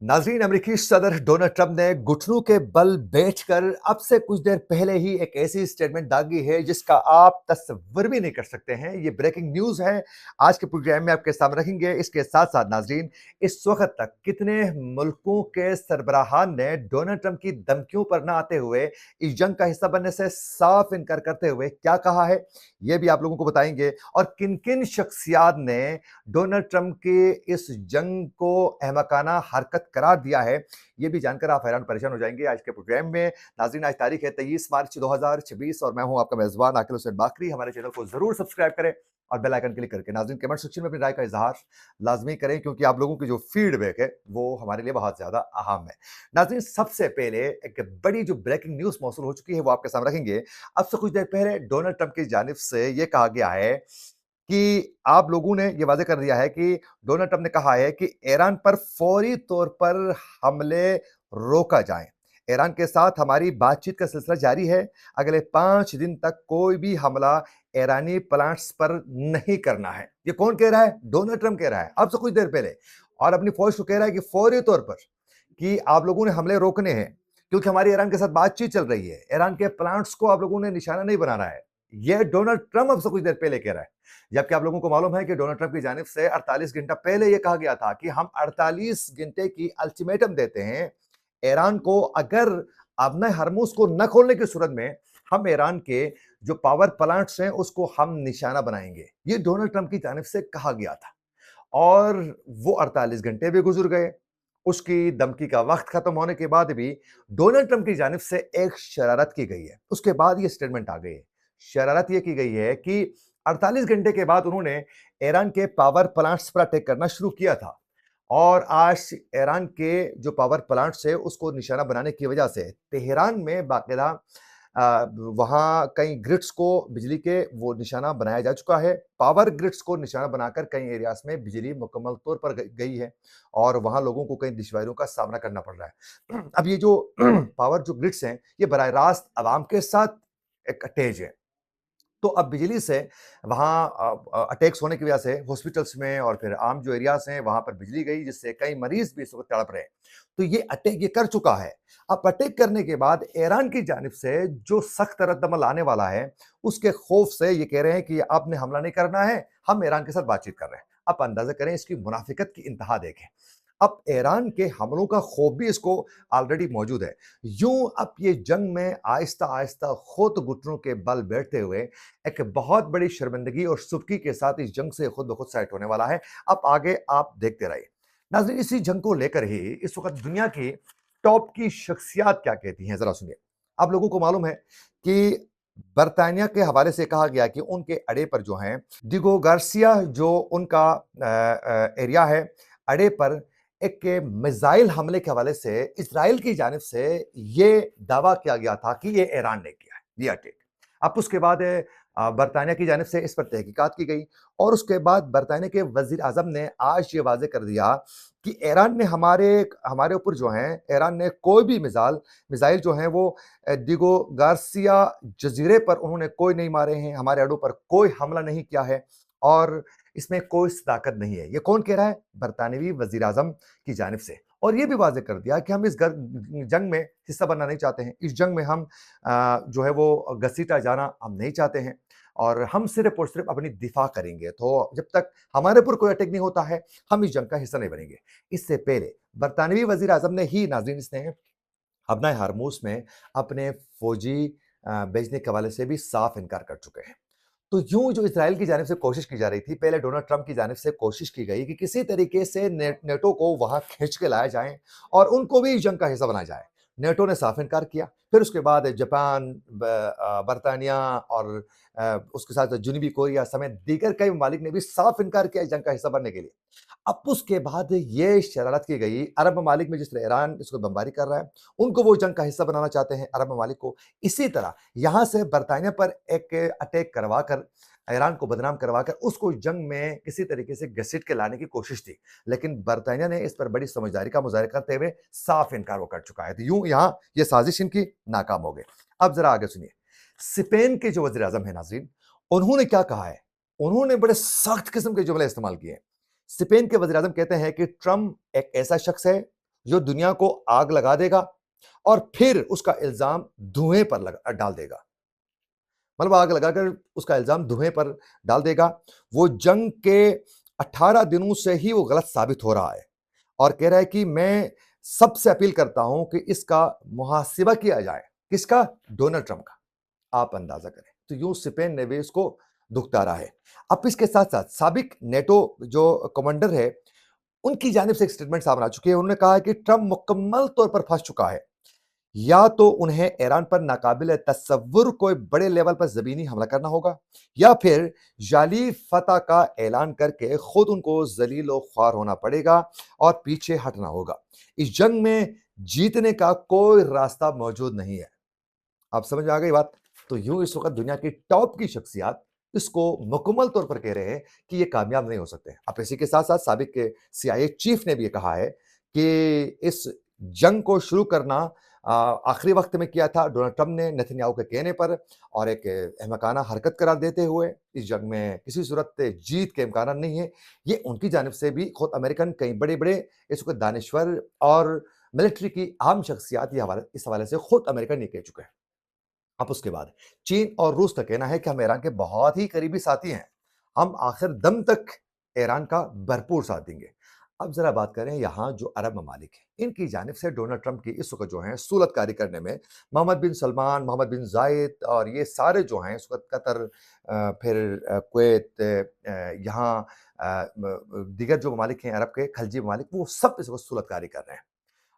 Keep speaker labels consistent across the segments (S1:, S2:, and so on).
S1: नाज़रीन, अमेरिकी सदर डोनाल्ड ट्रंप ने घुटनों के बल बैठकर अब से कुछ देर पहले ही एक ऐसी स्टेटमेंट दागी है जिसका आप तस्वर भी नहीं कर सकते हैं। ये ब्रेकिंग न्यूज़ है, आज के प्रोग्राम में आपके सामने रखेंगे। इसके साथ-साथ नाज़रीन, इस वक़्त तक कितने मुल्कों के सरबराहान ने डोनाल्ड ट्रंप की धमकियों पर ना आते हुए इस जंग का हिस्सा बनने से साफ इनकार करते हुए क्या कहा है, ये भी आप लोगों को बताएंगे। और किन-किन शख्सियात ने डोनाल्ड ट्रंप के इस जंग को अहमकाना हरकत करार दिया है, ये भी जानकर आप हैरान परेशान हो जाएंगे आज के प्रोग्राम में। नाज़रीन, आज तारीख है 23 मार्च 2026 और मैं हूं आपका मेज़बान आकिल हुसैन बाकरी। हमारे चैनल को ज़रूर सब्सक्राइब करें और बेल आइकन क्लिक करके नाज़रीन कमेंट सेक्शन में अपनी राय का इज़हार लाज़मी करें, क्योंकि आप लोगों की जो फीडबैक है, वो हमारे लिए बहुत ज़्यादा अहम है। नाज़रीन, सबसे पहले एक बड़ी जो ब्रेकिंग न्यूज़ मौसूल हो चुकी है, वो आपके सामने रखेंगे। अब से कुछ देर पहले डोनाल्ड ट्रंप की जानिब से ये कहा गया है कि आप लोगों ने ये वाज़ेह कर दिया है कि डोनाल्ड ट्रंप ने कहा है कि ईरान पर फौरी तौर पर हमले रोका जाएँ। ईरान के साथ हमारी बातचीत का सिलसिला जारी है। अगले 5 दिन तक कोई भी हमला ईरानी प्लांट्स पर नहीं करना है। ये कौन कह रहा है? डोनाल्ड ट्रंप कह रहा है, अब से कुछ देर पहले। और अपनी फ़ौज को कह रहा है कि फौरी तौर पर कि आप लोगों ने हमले रोकने हैं, क्योंकि हमारी ईरान के साथ बातचीत चल रही है। ईरान के प्लांट्स को आप लोगों ने निशाना नहीं बनाना है। ये डोनाल्ड ट्रंप अब से कुछ देर पहले कह रहा है। जबकि आप लोगों को मालूम है कि डोनाल्ड ट्रंप की जानिब से 48 घंटा पहले यह कहा गया था कि हम 48 घंटे की अल्टीमेटम देते हैं ईरान को, अगर अपने हरमुज को न खोलने की सूरत में हम ईरान के जो पावर प्लांट्स हैं उसको हम निशाना बनाएंगे। ये डोनाल्ड ट्रंप की जानिब से कहा गया था और वो 48 घंटे भी गुजर गए। उसकी धमकी का वक्त खत्म होने के बाद भी डोनाल्ड ट्रंप की जानिब से एक शरारत की गई है। उसके बाद ये स्टेटमेंट आ गई है। शरारत ये की गई है कि 48 घंटे के बाद उन्होंने ईरान के पावर प्लांट्स पर अटैक करना शुरू किया था और आज ईरान के जो पावर प्लांट्स है उसको निशाना बनाने की वजह से तेहरान में बाकायदा वहाँ कई ग्रिड्स को बिजली के वो निशाना बनाया जा चुका है। पावर ग्रिड्स को निशाना बनाकर कई एरियाज में बिजली मुकम्मल तौर पर गई है और वहाँ लोगों को कई दुश्वारियों का सामना करना पड़ रहा है। अब ये जो पावर जो ग्रिड्स हैं, ये बराह रास्त आवाम के साथ एक अटैच है। तो अब बिजली से वहाँ अटैक्स होने की वजह से हॉस्पिटल्स में और फिर आम जो एरियाज़ हैं, वहाँ पर बिजली गई, जिससे कई मरीज़ भी इस वक़्त तड़प रहे हैं। तो ये अटैक ये कर चुका है। अब अटैक करने के बाद ईरान की जानिब से जो सख्त रद्द-अमल आने वाला है, उसके खौफ से ये कह रहे हैं कि आपने हमला नहीं करना है, हम ईरान के साथ बातचीत कर रहे हैं। आप अंदाज़ा करें, इसकी मुनाफ़िकत की इंतहा देखें। अब ईरान के हमलों का खौफ भी इसको ऑलरेडी मौजूद है। यूं अब ये जंग में आहिस्ता आहिस्ता खुद घुटनों के बल बैठते हुए एक बहुत बड़ी शर्मिंदगी और सुर्खी के साथ इस जंग से खुद ब खुद साइड होने वाला है। अब आगे आप देखते रहिए। नाज़रीन, इसी जंग को लेकर ही इस वक्त दुनिया की टॉप की शख्सियात क्या कहती हैं, जरा सुनिए। आप लोगों को मालूम है कि बरतानिया के हवाले से कहा गया कि उनके अड्डे पर जो हैं डिगो गार्सिया जो उनका एरिया है, अड्डे पर एक मिसाइल हमले के हवाले से इजराइल की जानिब से ये दावा किया गया था कि ये ईरान ने किया है ये अटैक। अब उसके बाद बरतानिया की जानिब से इस पर तहकीकात की गई और उसके बाद बरतानिया के वजीर आजम ने आज ये वाजे कर दिया कि ईरान ने हमारे हमारे ऊपर जो है, ईरान ने कोई भी मिसाइल जो है वो डिगो गार्सिया जजीरे पर उन्होंने कोई नहीं मारे हैं, हमारे अड्डों पर कोई हमला नहीं किया है और इसमें कोई सदाकत नहीं है। ये कौन कह रहा है? बरतानवी वज़ीर आज़म की जानिब से। और ये भी वाज़ेह कर दिया कि हम इस जंग में हिस्सा बनना नहीं चाहते हैं। इस जंग में हम जो है वो घसीटा जाना हम नहीं चाहते हैं और हम सिर्फ़ और सिर्फ़ अपनी दिफ़ा करेंगे। तो जब तक हमारे ऊपर कोई अटैक नहीं होता है, हम इस जंग का हिस्सा नहीं बनेंगे। इससे पहले बरतानवी वज़ीर आज़म ने ही नाज़रीन इसने अपना हारमूस में अपने फ़ौजी भेजने के हवाले से भी साफ इनकार कर चुके हैं। तो यूं जो इजराइल की जानिब से कोशिश की जा रही थी, पहले डोनाल्ड ट्रंप की जानिब से कोशिश की गई कि किसी तरीके से नेटो को वहां खींच के लाया जाए और उनको भी इस जंग का हिस्सा बनाया जाए। नेटो ने साफ इनकार किया। फिर उसके बाद जापान, बरतानिया और उसके साथ जनूबी कोरिया समेत दीगर कई ममालिक ने भी साफ इनकार किया इस जंग का हिस्सा बनने के लिए। अब उसके बाद ये शरारत की गई अरब ममालिक में, जिस तरह ईरान इसको बमबारी कर रहा है, उनको वो जंग का हिस्सा बनाना चाहते हैं अरब ममालिक को। इसी तरह यहाँ से बरतानिया पर एक अटैक करवाकर, ईरान को बदनाम करवाकर उसको जंग में किसी तरीके से घसीट के लाने की कोशिश थी। लेकिन बरतानिया ने इस पर बड़ी समझदारी का मुज़ाहिरा करते हुए साफ इनकार वो कर चुका है। तो यूं यहाँ ये साजिश इनकी नाकाम हो गई। अब जरा आगे सुनिए। स्पेन के जो वज़ीर आज़म हैं नाज़रीन, उन्होंने क्या कहा है? उन्होंने बड़े सख्त किस्म के जुमले इस्तेमाल किए हैं। स्पेन के वज़ीर आज़म कहते हैं कि ट्रंप एक ऐसा शख्स है जो दुनिया को आग लगा देगा और फिर उसका इल्ज़ाम धुएँ पर डाल देगा। मतलब आग लगाकर उसका इल्ज़ाम धुएँ पर डाल देगा। वो जंग के 18 दिनों से ही वो गलत साबित हो रहा है और कह रहा है कि मैं सबसे अपील करता हूं कि इसका मुहासिबा किया जाए। किसका? डोनाल्ड ट्रंप का। आप अंदाजा करें। तो यूं स्पेन ने भी इसको दुखतारा है। अब इसके साथ साथ साबिक नेटो जो कमांडर है, उनकी जानिब से एक स्टेटमेंट सामने आ चुकी है। उन्होंने कहा है कि ट्रंप मुकम्मल तौर पर फंस चुका है। या तो उन्हें ईरान पर नाकाबिल तसव्वुर कोई बड़े लेवल पर जमीनी हमला करना होगा, या फिर जाली फतह का ऐलान करके खुद उनको जलीलो ख्वार होना पड़ेगा और पीछे हटना होगा। इस जंग में जीतने का कोई रास्ता मौजूद नहीं है। आप समझ में आ गई बात? तो यूं इस वक्त दुनिया की टॉप की शख्सियात इसको मुकम्मल तौर पर कह रहे हैं कि ये कामयाब नहीं हो सकते। अब इसी के साथ साथ साबिक के सीआईए चीफ ने भी कहा है कि इस जंग को शुरू करना आखिरी वक्त में किया था डोनाल्ड ट्रंप ने नेतन्याहू के कहने पर, और एक अहमकाना हरकत करार देते हुए। इस जंग में किसी सूरत जीत के इम्कान नहीं है। ये उनकी जानिब से भी खुद अमेरिकन कई बड़े बड़े इस वक्त दानिश्वर और मिलिट्री की आम शख्सियात इस हवाले से खुद अमेरिकन ये कह चुके हैं। अब उसके बाद चीन और रूस का कहना है कि हम ईरान के बहुत ही करीबी साथी हैं। हम आखिर दम तक ईरान का भरपूर साथ देंगे। अब जरा बात करें यहाँ जो अरब ममालिक हैं, इनकी जानिब से डोनाल्ड ट्रंप की इस वक्त जो है सूलतकारी करने में मोहम्मद बिन सलमान, मोहम्मद बिन जायद और ये सारे जो हैं इस वक्त कतर, फिर कुवैत, यहाँ दीगर जो ममालिक हैं अरब के खलजी ममालिक, वो सब इस वक्त सूलतकारी कर रहे हैं।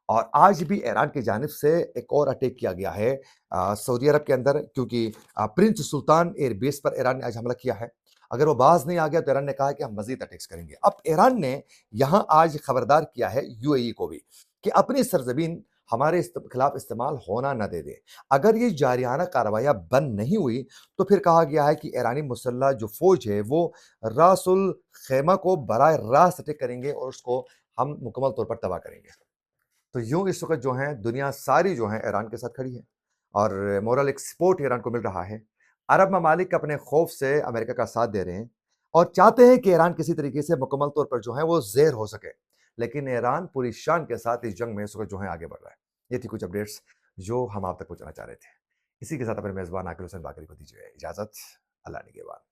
S1: और आज भी ईरान की जानिब से एक और अटैक किया गया है सऊदी अरब के अंदर, क्योंकि प्रिंस सुल्तान एयरबेस पर ईरान ने आज हमला किया है। अगर वो बाज नहीं आ गया तो ईरान ने कहा कि हम मजीद अटैक्स करेंगे। अब ईरान ने यहाँ आज खबरदार किया है यूएई को भी कि अपनी सरजमीन हमारे खिलाफ इस्तेमाल होना न दे दे। अगर ये जारियाना कार्रवाइयाँ बंद नहीं हुई तो फिर कहा गया है कि ईरानी मुसल्ह जो फौज है वो रासुल खैमा को बराह रास्त अटैक करेंगे और उसको हम मुकम्मल तौर पर तबाह करेंगे। तो यूं इस वक्त जो है दुनिया सारी जो है ईरान के साथ खड़ी है और मोरल एक्सपोर्ट ईरान को मिल रहा है। अरब ममालिक अपने खौफ से अमेरिका का साथ दे रहे हैं और चाहते हैं कि ईरान किसी तरीके से मुकम्मल तौर पर जो है वो ज़ेर हो सके। लेकिन ईरान पूरी शान के साथ इस जंग में इस वक्त जो है आगे बढ़ रहा है। ये थी कुछ अपडेट्स जो हम आप तक पहुंचाना चाह रहे थे। इसी के साथ अपने मेज़बान आकिल हुसैन बाकरी को दीजिए इजाज़त। अल्लाह निगहबान।